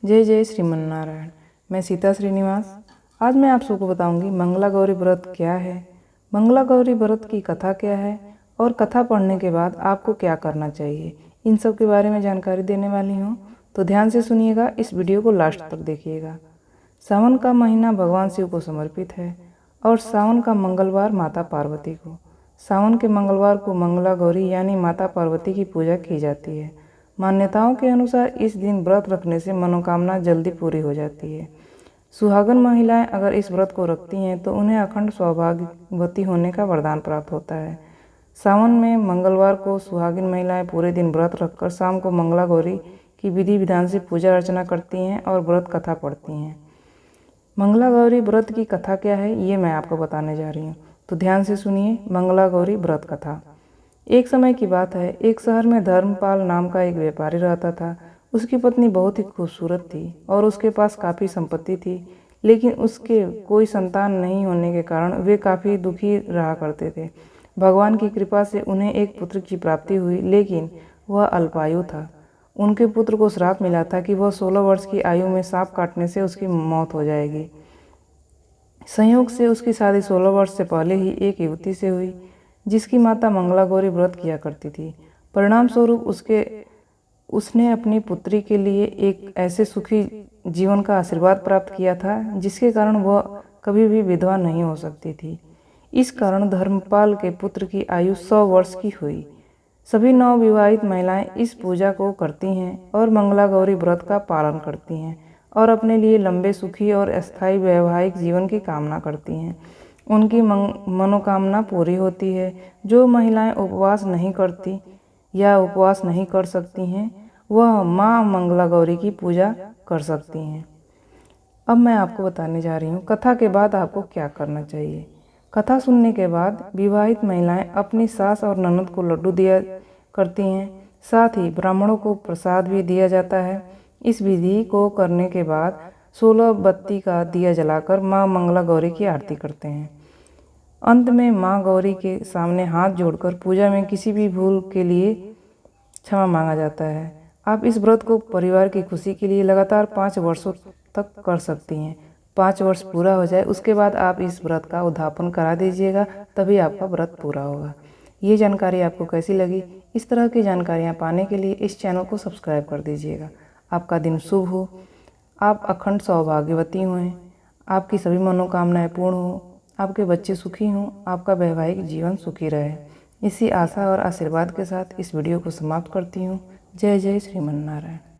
जय जय श्रीमन्नारायण। मैं सीता श्रीनिवास। आज मैं आप सबको बताऊंगी मंगला गौरी व्रत क्या है, मंगला गौरी व्रत की कथा क्या है और कथा पढ़ने के बाद आपको क्या करना चाहिए, इन सब के बारे में जानकारी देने वाली हूँ। तो ध्यान से सुनिएगा, इस वीडियो को लास्ट तक देखिएगा। सावन का महीना भगवान शिव को समर्पित है और सावन का मंगलवार माता पार्वती को। सावन के मंगलवार को मंगला गौरी यानी माता पार्वती की पूजा की जाती है। मान्यताओं के अनुसार इस दिन व्रत रखने से मनोकामना जल्दी पूरी हो जाती है। सुहागन महिलाएं अगर इस व्रत को रखती हैं तो उन्हें अखंड सौभाग्यवती होने का वरदान प्राप्त होता है। सावन में मंगलवार को सुहागिन महिलाएं पूरे दिन व्रत रखकर शाम को मंगला गौरी की विधि विधान से पूजा अर्चना करती हैं और व्रत कथा पढ़ती हैं। मंगला गौरी व्रत की कथा क्या है ये मैं आपको बताने जा रही हूँ, तो ध्यान से सुनिए। मंगला गौरी व्रत कथा। एक समय की बात है, एक शहर में धर्मपाल नाम का एक व्यापारी रहता था। उसकी पत्नी बहुत ही खूबसूरत थी और उसके पास काफ़ी संपत्ति थी, लेकिन उसके कोई संतान नहीं होने के कारण वे काफ़ी दुखी रहा करते थे। भगवान की कृपा से उन्हें एक पुत्र की प्राप्ति हुई, लेकिन वह अल्पायु था। उनके पुत्र को श्राप मिला था कि वह 16 वर्ष की आयु में सांप काटने से उसकी मौत हो जाएगी। संयोग से उसकी शादी 16 वर्ष से पहले ही एक युवती से हुई जिसकी माता मंगला गौरी व्रत किया करती थी। परिणाम स्वरूप उसने अपनी पुत्री के लिए एक ऐसे सुखी जीवन का आशीर्वाद प्राप्त किया था जिसके कारण वह कभी भी विधवा नहीं हो सकती थी। इस कारण धर्मपाल के पुत्र की आयु 100 वर्ष की हुई। सभी नवविवाहित महिलाएं इस पूजा को करती हैं और मंगला गौरी व्रत का पालन करती हैं और अपने लिए लंबे सुखी और अस्थायी वैवाहिक जीवन की कामना करती हैं। उनकी मनोकामना पूरी होती है। जो महिलाएं उपवास नहीं करती या उपवास नहीं कर सकती हैं वह माँ मंगला गौरी की पूजा कर सकती हैं। अब मैं आपको बताने जा रही हूँ कथा के बाद आपको क्या करना चाहिए। कथा सुनने के बाद विवाहित महिलाएं अपनी सास और ननद को लड्डू दिया करती हैं। साथ ही ब्राह्मणों को प्रसाद भी दिया जाता है। इस विधि को करने के बाद 16 बत्ती का दिया जलाकर माँ मंगला गौरी की आरती करते हैं। अंत में माँ गौरी के सामने हाथ जोड़कर पूजा में किसी भी भूल के लिए क्षमा मांगा जाता है। आप इस व्रत को परिवार की खुशी के लिए लगातार 5 वर्षों तक कर सकती हैं। 5 वर्ष पूरा हो जाए उसके बाद आप इस व्रत का उद्यापन करा दीजिएगा, तभी आपका व्रत पूरा होगा। ये जानकारी आपको कैसी लगी? इस तरह की जानकारियाँ पाने के लिए इस चैनल को सब्सक्राइब कर दीजिएगा। आपका दिन शुभ हो, आप अखंड सौभाग्यवती हों, आपकी सभी मनोकामनाएं पूर्ण हो, आपके बच्चे सुखी हों, आपका वैवाहिक जीवन सुखी रहे। इसी आशा और आशीर्वाद के साथ इस वीडियो को समाप्त करती हूँ। जय जय श्रीमन्नारायण।